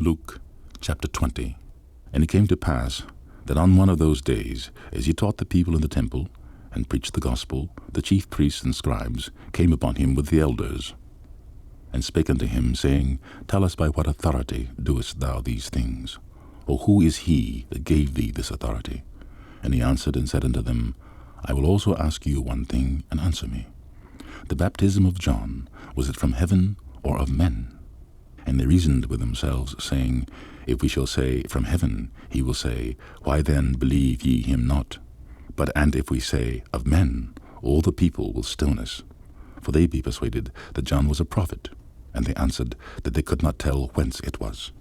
Luke chapter 20. And it came to pass that on one of those days, as he taught the people in the temple and preached the gospel, the chief priests and scribes came upon him with the elders, and spake unto him, saying, Tell us, by what authority doest thou these things? Or who is he that gave thee this authority? And he answered and said unto them, I will also ask you one thing, and answer me. The baptism of John, was it from heaven or of men? And they reasoned with themselves, saying, If we shall say, From heaven, he will say, Why then believe ye him not? And if we say, Of men, all the people will stone us. For they be persuaded that John was a prophet. And they answered that they could not tell whence it was.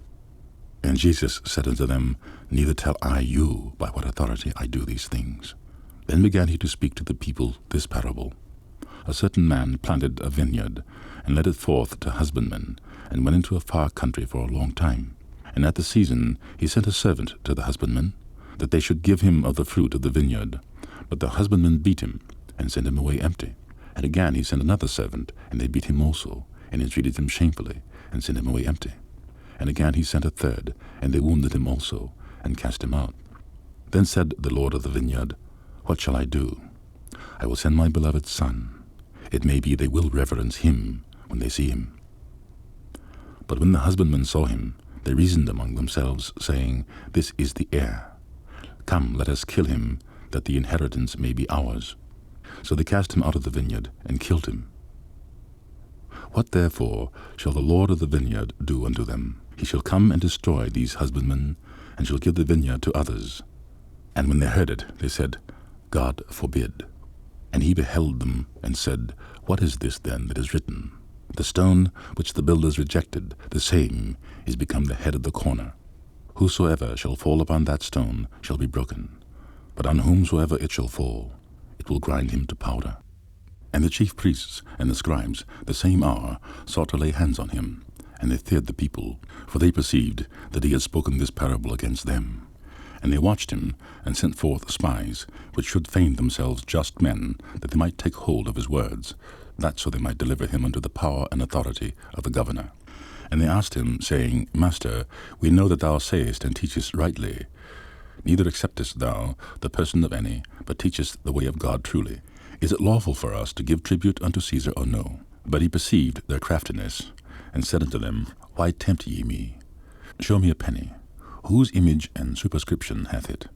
And Jesus said unto them, Neither tell I you by what authority I do these things. Then began he to speak to the people this parable. A certain man planted a vineyard, and led it forth to husbandmen, and went into a far country for a long time. And at the season he sent a servant to the husbandmen, that they should give him of the fruit of the vineyard. But the husbandmen beat him, and sent him away empty. And again he sent another servant, and they beat him also, and entreated him shamefully, and sent him away empty. And again he sent a third, and they wounded him also, and cast him out. Then said the Lord of the vineyard, What shall I do? I will send my beloved son. It may be they will reverence him when they see him. But when the husbandmen saw him, they reasoned among themselves, saying, This is the heir. Come, let us kill him, that the inheritance may be ours. So they cast him out of the vineyard, and killed him. What therefore shall the Lord of the vineyard do unto them? He shall come and destroy these husbandmen, and shall give the vineyard to others. And when they heard it, they said, God forbid. And he beheld them, and said, What is this then that is written? The stone which the builders rejected, the same is become the head of the corner. Whosoever shall fall upon that stone shall be broken, but on whomsoever it shall fall, it will grind him to powder. And the chief priests and the scribes the same hour sought to lay hands on him, and they feared the people, for they perceived that he had spoken this parable against them. And they watched him, and sent forth spies, which should feign themselves just men, that they might take hold of his words, that so they might deliver him unto the power and authority of the governor. And they asked him, saying, Master, we know that thou sayest and teachest rightly. Neither acceptest thou the person of any, but teachest the way of God truly. Is it lawful for us to give tribute unto Caesar or no? But he perceived their craftiness, and said unto them, Why tempt ye me? Show me a penny. Whose image and superscription hath it?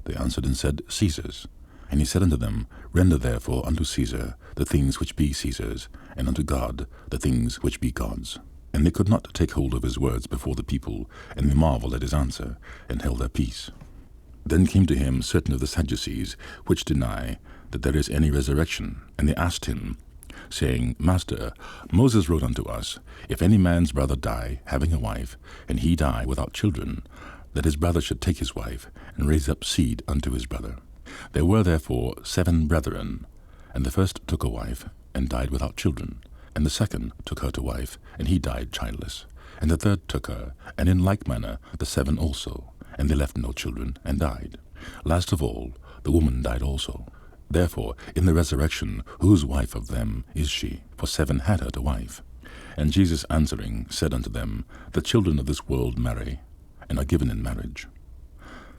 They answered and said, Caesar's. And he said unto them, Render therefore unto Caesar the things which be Caesar's, and unto God the things which be God's. And they could not take hold of his words before the people, and they marveled at his answer, and held their peace. Then came to him certain of the Sadducees, which deny that there is any resurrection. And they asked him, saying, Master, Moses wrote unto us, If any man's brother die, having a wife, and he die without children, that his brother should take his wife, and raise up seed unto his brother. There were therefore 7 brethren, and the first took a wife, and died without children. And the second took her to wife, and he died childless. And the third took her, and in like manner the 7 also. And they left no children, and died. Last of all, the woman died also. Therefore, in the resurrection, whose wife of them is she? For 7 had her to wife. And Jesus answering said unto them, The children of this world marry, and are given in marriage.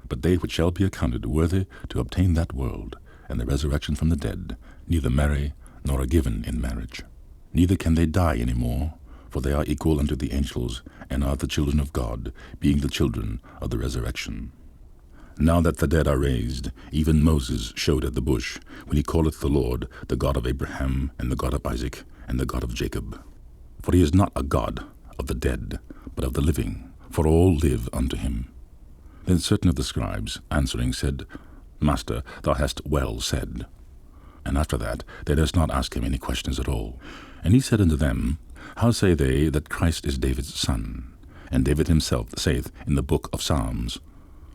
But they which shall be accounted worthy to obtain that world, and the resurrection from the dead, neither marry, nor are given in marriage. Neither can they die any more, for they are equal unto the angels, and are the children of God, being the children of the resurrection. Now that the dead are raised, even Moses showed at the bush, when he calleth the Lord the God of Abraham, and the God of Isaac, and the God of Jacob. For he is not a God of the dead, but of the living, for all live unto him. Then certain of the scribes, answering, said, Master, thou hast well said. And after that they durst not ask him any questions at all. And he said unto them, How say they that Christ is David's son? And David himself saith in the book of Psalms,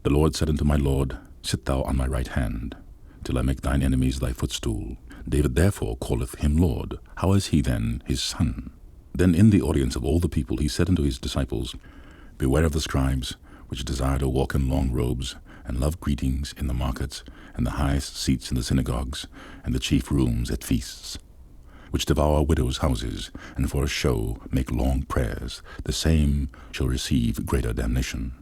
The Lord said unto my Lord, Sit thou on my right hand, till I make thine enemies thy footstool. David therefore calleth him Lord. How is he then his son? Then in the audience of all the people he said unto his disciples, Beware of the scribes, which desire to walk in long robes, and love greetings in the markets, and the highest seats in the synagogues, and the chief rooms at feasts. which devour widows' houses, and for a show make long prayers, the same shall receive greater damnation.